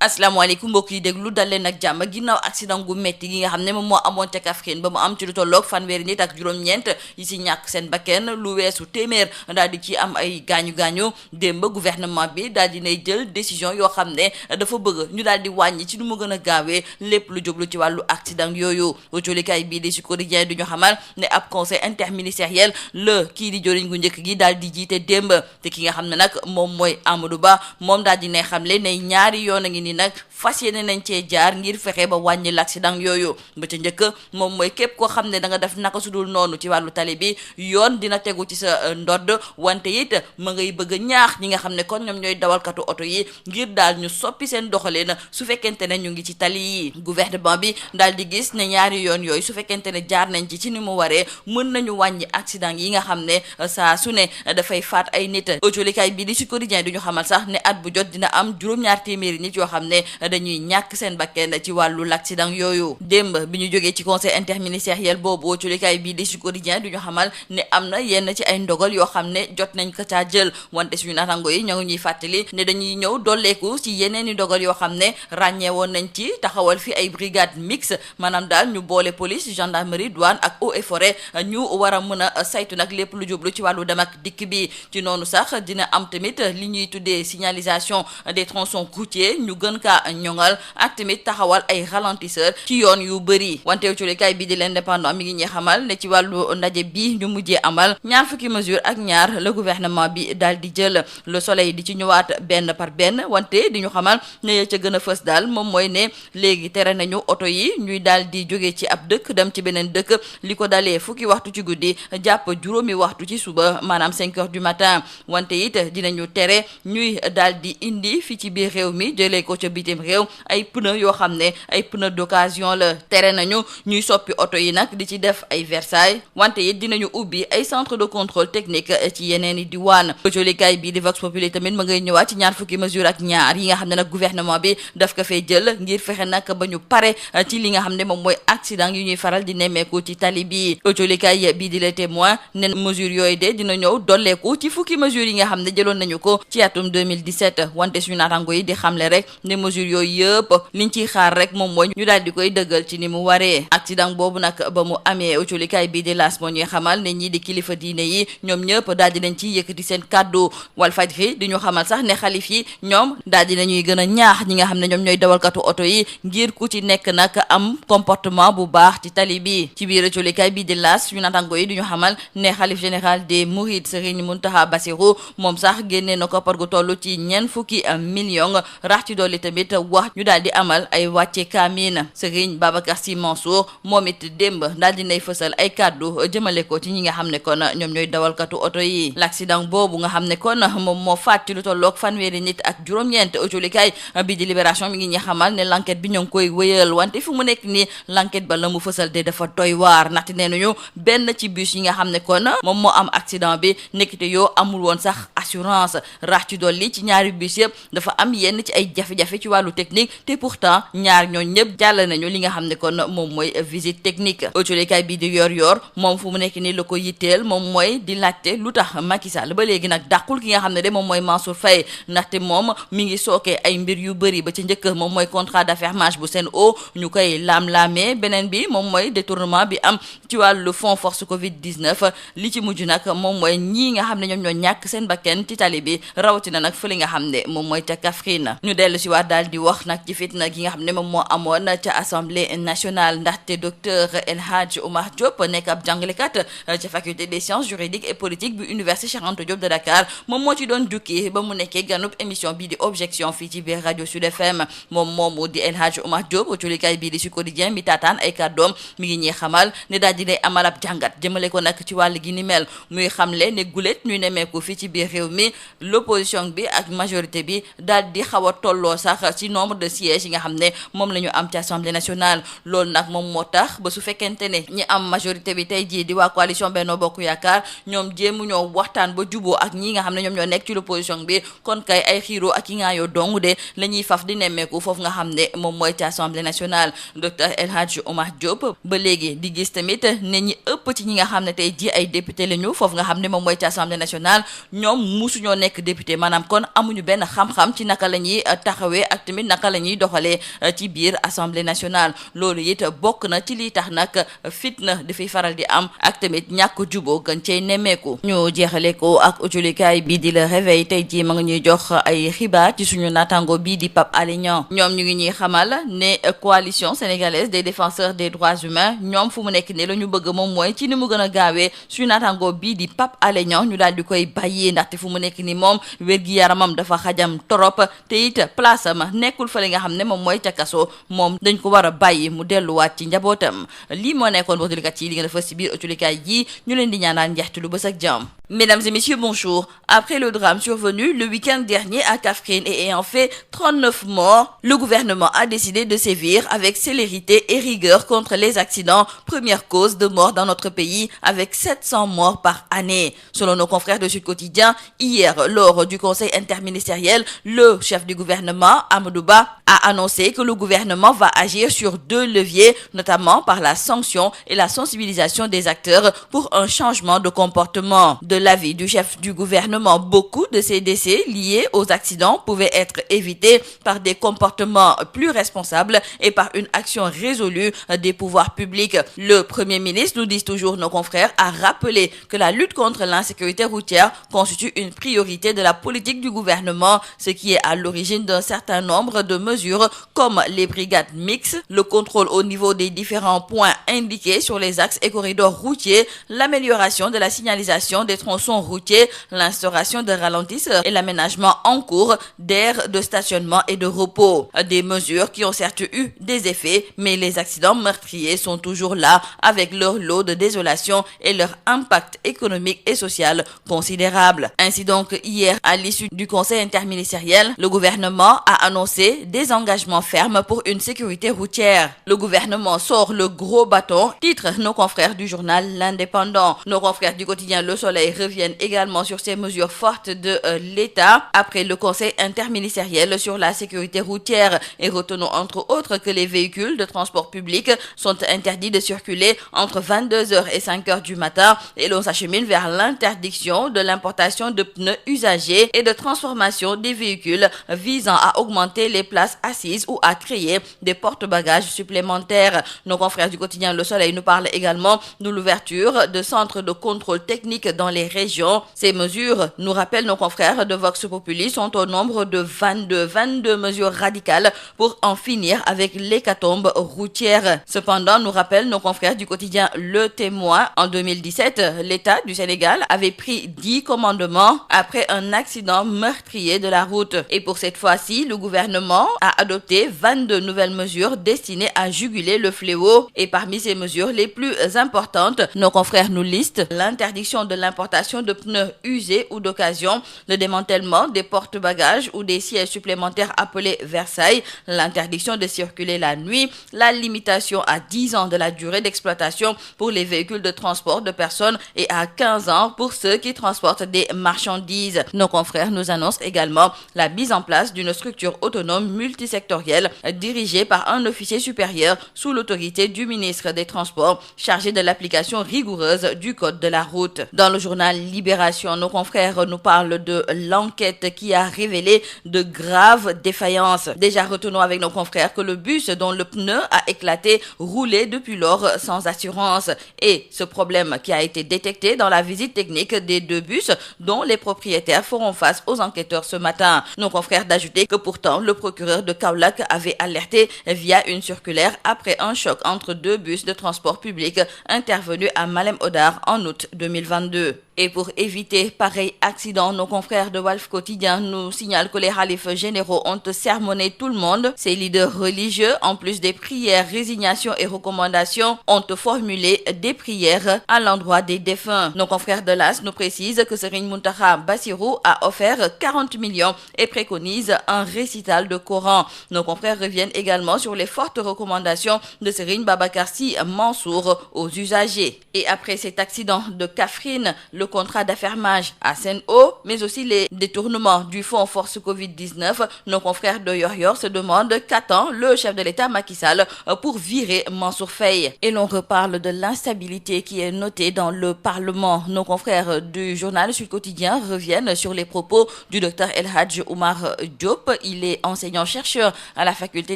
asalaamaaleykum mbokk yi déglu dal leen ak jàmm ginnaaw accident gu metti gi nga xam ne moom moo amoon ca Kaffrine ba mu am ci lu tolloog fanweeri nit ak juróom-ñeent yi si ñàkk seen bakken lu weesu téeméer daal di ci am ay gaañu-gaañu démb gouvernement bi daal di nay jël décision yoo xam ne dafa bëgg ñu daal di wàññi ci nu mu gën a gaawee lépp lu jublu ci wàllu accident yooyu autolikaay bii di si quotidien du ñu xamal ne ab conseil interministériel la kii di joriñ gu njëkk gi daal di jiite démb te ki nga xam ne nag moom mooy Amadou Ba moom daal di ne xamle ne ñaari yoon a ngi ni nag fas yéene nañ cee jaar ngir fexe ba wàññi l'accident yooyu ba ca njëkk moom mooy képp koo xam ne da nga def naka su dul noonu ci wàllu tali bi yoon dina tegu ci sa ndodd wante it ma ngay bëgg a ñaax ñi nga xam ne kon ñoom ñooy dawalkatu oto yi ngir daal ñu soppi seen doxalin su fekkente ne ñu ngi ci tali yi gouvernement bi daal di gis ne ñaari yoon yooyu su fekkente ne jaar nañ ci ni mu waree mën nañu wàññi accident yi nga xam ne saa su ne dafay faat ay nit autolikaay bi di ci quotidien du ñu xamal sax ne at bu jot dina am juróom-ñaar téeméeri nit yoo xam ne dañuy ñàkk seen bakken ci wàllu l'accident yooyu démb bi ñu jógee ci conseil interministériel boobu autolikaay bii di ci quotidien du ñu xamal ne am na yenn ci ay ndogal yoo xam ne jot nañ ko caa jël wante suñu naataango yi ñoo ngi ñuy fàttali ne dañuy ñëw dolleeku ci yeneen i ndogal yoo xam ne ràññee woon nañ ci taxawal fi ay brigade mixte maanaam daal ñu boole police gendarmerie douane ak eaux et forêt ñu war a mën a saytu nag lépp lu jublu ci wàllu dem ak dikk bi ci noonu sax dina am tamit li ñuy tuddee signalisation des tronçons routiers ñu gën kaa ñoŋal ak tamit taxawal ay ralentisseur ci yoon yu bëri wante autolikaay bi di l'indépendant mi ngi ñuy xamal ne ci wàllu ndaje bi ñu mujjee amal ñaar fukki mesure ak ñaar le gouvernement bi daal di jël le soleil di ci ñëwaat benn par benn wante di ñu xamal ne ca gën a fës daal moom mooy ne léegi tere nañu oto yi ñuy daal di jóge ci ab dëkk dem ci beneen dëkk li ko dalee fukki waxtu ci guddi jàpp juróomi waxtu ci suba maanaam 5 heures du matin wante it dinañu tere ñuy daal di indi fi ci biir réew mi jëlee ko ca bitim réew ay pneu yoo xam ne ay pneu d'occasion la tere nañu ñuy soppi oto yi nag di ci def ay Versailles wante it dinañu ubbi ay centre de contrôle technique ci yeneen i diwaan jolikaay bii di Vox Populi tamit ma ngay ñëwaat ci ñaar fukki mesure ak ñaar yi nga xam ne nag gouvernement bi daf ko fee jël ngir fexe nag ba ñu pare ci li nga xam ne moom mooy accident yu ñuy faral di nemmeeku ci tali bi jolikaay bii di Le Témoin ne mesure yooyu de dina ñëw dolleeku ci fukki mesure yi nga xam ne jëloon nañu ko ci atum 2017 wante suñu naataango yi di xamle rek ne mesure yooyu yëpp liñ ciy xaar rek moom mooy ñu daal di koy dëggal ci ni mu waree accident boobu nag ba mu amee autolikaay bii di L'As moo ñuy xamal ne ñii di kilifa diine yi ñoom ñëpp daal di nañ ci yëkkati seen kàddu Walfadjri di ñu xamal sax ne xalif yi ñoom daal di nañuy gën a ñaax ñi nga xam ne ñoom ñooy dawalkatu oto yi ngir ku ci nekk nag am comportement bu baax ci tali bi ci biir autolikaay bii di L'As suñu naataango yi di ñu xamal ne xalif général des Mourides Serigne Mountakha Bassirou moom sax génnee na koppar gu toll ci ñeent fukki million rax ci dolli tamit wax ñu daal di amal ay wàcce kaamin Serigne Babacar Sy Mansour moom it démb daal di nay fësal ay kàddu jëmale ko ci ñi nga xam ne kon ñoom ñooy dawalkatu oto yi l'accident boobu nga xam ne kon moom moo faat ci lu tolloog fanweeri nit ak juróom-ñeent autolikaay bi di Libération mi ngi ñi xamal ne l'enquête bi ñoo ngi koy wéyal wante fu mu nekk nii l'enquête ba la mu fësal de dafa doy waar ndaxte nee nañu benn ci bus yi nga xam ne kon moom moo am accident bi nekkite yoo amul woon sax assurance rax ci dolli ci ñaari bus yëpp dafa am yenn ci ay jafe-jafe ci wàllu technique te pourtant ñaar ñoo ñëpp jàll nañu li nga xam ne kon moom mooy visite technique autolikaay bi di yor moom fu mu nekk nii la ko yitteel moom mooy di laajte lu tax Macky Sall ba léegi nag dàqul ki nga xam ne de moom mooy Mansour Faye ndaxte moom mi ngi sookee ay mbir yu bëri ba ci njëkk moom mooy contrat d'affermage bu Sen'Eau ñu koy laam-laamee beneen bi moom mooy détournement bi am ci wàllu fonds force Covid 19 li ci mujj nag moom mooy ñii nga xam ne ñoom ñoo ñàkk seen bakken ci tali bi rawatina nag fële nga xam ne moom mooy ca Kaffrine ñu dellu si waat daal di wax nag ci fitna gi nga xam ne moom moo amoon ca assemblée nationale ndaxte docteur El Hadj Oumar Diop nekk ab jàngalekat ca faculté des sciences juridiques et politiques bu université Cheikh Anta Diop de Dakar moom moo ci doon jukki ba mu nekkee ganub émission bii di objection fii ci biir rajo Sud FM moom moomu di El Hadj Oumar Diop autolikaay bii di Sud Quotidien mi taataan ay kàddoom mi ngi ñuy xamal ne daal di day amal ab jàngat jëmale ko nag ci wàll gi ni mel muy xamle ne gulet ñuy nemmeeku fii ci biir réew mi l'opposition bi ak majorité bi daal di xaw a tolloo sax ci nombre de sièges yi nga xam ne moom la ñu am ci assemblée nationale loolu nag moom moo tax ba su fekkente ne ñi am majorité bi tey jii di waa coalition Benno Bokk Yaakaar ñoom jéemu ñoo waxtaan ba juboo ak ñi nga xam ne ñoom ñoo nekk ci l'opposition bi kon kay ay xiiroo ak yi ngaayoo dong de la ñuy faf di nemmeeku foofu nga xam ne moom mooy ci assemblée nationale docteur El Hadj Oumar Diop ba léegi di gis tamit ne ñi ëpp ci ñi nga xam ne tey ji ay député lañu foofu nga xam ne moom mooy ci assemblée nationale ñoom musuñoo nekk député maanaam kon amuñu benn xam-xam ci naka la ñuy taxawee ak tamit naka la ñuy doxalee ci biir assemblée nationale loolu it bokk na ci lii tax nag fitna dafay faral di am ak tamit ñàkk juboo gën cey nemmeeku. ñu jeexale ko ak utulikaay bii di Le Réveil tey jii ma nga ñuy jox ay xibaar ci suñu naataango bii di Pape Alé Niang ñoom ñu ngi ñuy xamal ne coalition sénégalaise des défenseurs des droits humains ñoom fu mu nekk ne la ñu bëgg moom mooy ci ni mu gën a gaawee suñu naataango bii di Pape Alé Niang ñu daal di koy bàyyee ndaxte fu mu nekk ni moom wér-gi-yaramam dafa xajam torop te it place am nekkul fa li nga xam ne moom mooy ca kaso moom dañ ko war a bàyyi mu delluwaat ci njabootam lii moo nekkoon waxtulikat yi li nga dafa si biir utulikaay yi ñu leen di ñaanal njeextalu bës ak jàmm. Mesdames et messieurs, bonjour. Après le drame survenu le week-end dernier à Kaffrine et ayant fait 39 morts, le gouvernement a décidé de sévir avec célérité et rigueur contre les accidents, première cause de mort dans notre pays, avec 700 morts par année. Selon nos confrères de Sud Quotidien, hier, lors du conseil interministériel, le chef du gouvernement, Amadou Ba, a annoncé que le gouvernement va agir sur 2 leviers, notamment par la sanction et la sensibilisation des acteurs pour un changement de comportement. De l'avis du chef du gouvernement, beaucoup de ces décès liés aux accidents pouvaient être évités par des comportements plus responsables et par une action résolue des pouvoirs publics. Le Premier ministre, nous disent toujours nos confrères, a rappelé que la lutte contre l'insécurité routière constitue une priorité de la politique du gouvernement, ce qui est à l'origine d'un certain nombre de mesures comme les brigades mixtes, le contrôle au niveau des différents points indiqués sur les axes et corridors routiers, l'amélioration de la signalisation des tronçons routiers, l'instauration de ralentisseurs et l'aménagement en cours d'aires de stationnement et de repos. Des mesures qui ont certes eu des effets, mais les accidents meurtriers sont toujours là avec leur lot de désolation et leur impact économique et social considérable. Ainsi donc, hier, à l'issue du conseil interministériel, le gouvernement a annoncé des engagements fermes pour une sécurité routière. Le gouvernement sort le gros bâton, titre nos confrères du journal L'Indépendant. Nos confrères du quotidien Le Soleil reviennent également sur ces mesures fortes de l'État après le conseil interministériel sur la sécurité routière et retenons entre autres que les véhicules de transport public sont interdits de circuler entre 22h et 5h du matin et l'on s'achemine vers l'interdiction de l'importation de pneus usagés et de transformation des véhicules visant à augmenter les places assises ou à créer des porte-bagages supplémentaires. Nos confrères du quotidien Le Soleil nous parlent également de l'ouverture de centres de contrôle technique dans les régions. Ces mesures, nous rappellent nos confrères de Vox Populi, sont au nombre de 22 mesures radicales pour en finir avec l'hécatombe routière. Cependant, nous rappellent nos confrères du quotidien Le Témoin, en 2017, l'État du Sénégal avait pris 10 commandements après un accident meurtrier de la route. Et pour cette fois-ci, le gouvernement a adopté 22 nouvelles mesures destinées à juguler le fléau. Et parmi ces mesures les plus importantes, nos confrères nous listent l'interdiction de l'importation de pneus usés ou d'occasion, le démantèlement des porte-bagages ou des sièges supplémentaires appelés Versailles, l'interdiction de circuler la nuit, la limitation à 10 ans de la durée d'exploitation pour les véhicules de transport de personnes et à 15 ans pour ceux qui transportent des marchandises. Nos confrères nous annoncent également la mise en place d'une structure autonome multisectorielle dirigée par un officier supérieur sous l'autorité du ministre des Transports chargé de l'application rigoureuse du code de la route. Dans le journal Libération, nos confrères nous parlent de l'enquête qui a révélé de graves défaillances. Déjà, retenons avec nos confrères que le bus dont le pneu a éclaté roulait depuis lors sans assurance. Et ce problème qui a été détecté dans la visite technique des 2 bus dont les propriétaires feront face aux enquêteurs ce matin. Nos confrères d'ajouter que pourtant le procureur de Kaolack avait alerté via une circulaire après un choc entre 2 bus de transport public intervenus à Malem Hodar en août 2022. Et pour éviter pareil accident, nos confrères de Walf Quotidien nous signalent que les khalifes généraux ont sermonné tout le monde. Ces leaders religieux, en plus des prières, résignations et recommandations, ont formulé des prières à l'endroit des défunts. Nos confrères de l'AS nous précisent que Serigne Mountakha Bassirou a offert 40 millions et préconise un récital de Coran. Nos confrères reviennent également sur les fortes recommandations de Serigne Babacar Sy Mansour aux usagers. Et après cet accident de Kaffrine, le le contrat d'affermage à Sen'Eau, mais aussi les détournements du fonds Force Covid-19, nos confrères de Yoor se demandent qu'attend le chef de l'État Macky Sall pour virer Mansour Faye. Et l'on reparle de l'instabilité qui est notée dans le Parlement. Nos confrères du journal Sud Quotidien reviennent sur les propos du docteur El Hadj Oumar Diop. Il est enseignant-chercheur à la faculté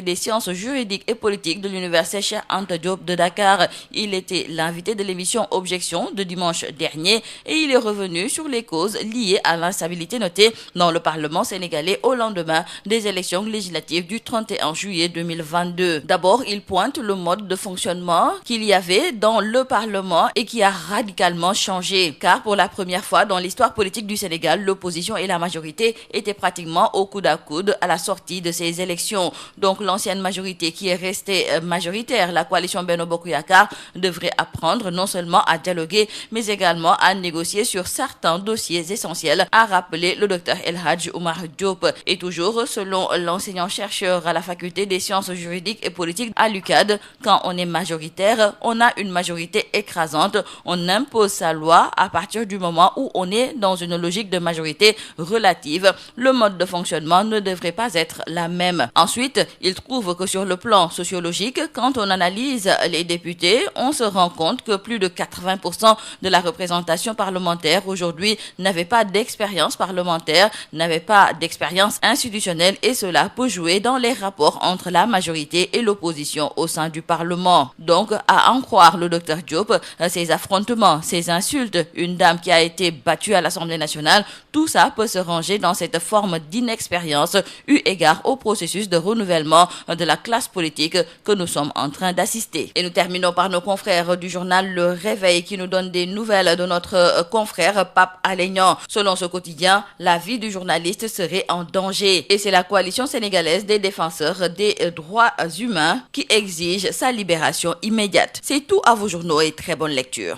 des sciences juridiques et politiques de l'université Cheikh Anta Diop de Dakar. Il était l'invité de l'émission Objection de dimanche dernier et il est revenu sur les causes liées à l'instabilité notée dans le Parlement sénégalais au lendemain des élections législatives du 31 juillet 2022. D'abord, il pointe le mode de fonctionnement qu'il y avait dans le Parlement et qui a radicalement changé. Car pour la première fois dans l'histoire politique du Sénégal, l'opposition et la majorité étaient pratiquement au coude à coude à la sortie de ces élections. Donc l'ancienne majorité qui est restée majoritaire, la coalition Benno Bokk Yakaar, devrait apprendre non seulement à dialoguer, mais également à négocier sur certains dossiers essentiels, a rappelé le docteur El Hadj Oumar Diop. Et toujours selon l'enseignant-chercheur à la faculté des sciences juridiques et politiques à l'UCAD, quand on est majoritaire, on a une majorité écrasante, on impose sa loi à partir du moment où on est dans une logique de majorité relative. Le mode de fonctionnement ne devrait pas être la même. Ensuite, il trouve que sur le plan sociologique, quand on analyse les députés, on se rend compte que plus de 80% de la représentation parlementaire aujourd'hui n'avait pas d'expérience parlementaire, n'avait pas d'expérience institutionnelle et cela peut jouer dans les rapports entre la majorité et l'opposition au sein du Parlement. Donc, à en croire le docteur Diop, ces affrontements, ces insultes, une dame qui a été battue à l'Assemblée nationale, tout ça peut se ranger dans cette forme d'inexpérience eu égard au processus de renouvellement de la classe politique que nous sommes en train d'assister. Et nous terminons par nos confrères du journal Le Réveil qui nous donne des nouvelles de notre confrère Pape Alé Niang. Selon ce quotidien, la vie du journaliste serait en danger. Et c'est la coalition sénégalaise des défenseurs des droits humains qui exige sa libération immédiate. C'est tout à vos journaux et très bonne lecture.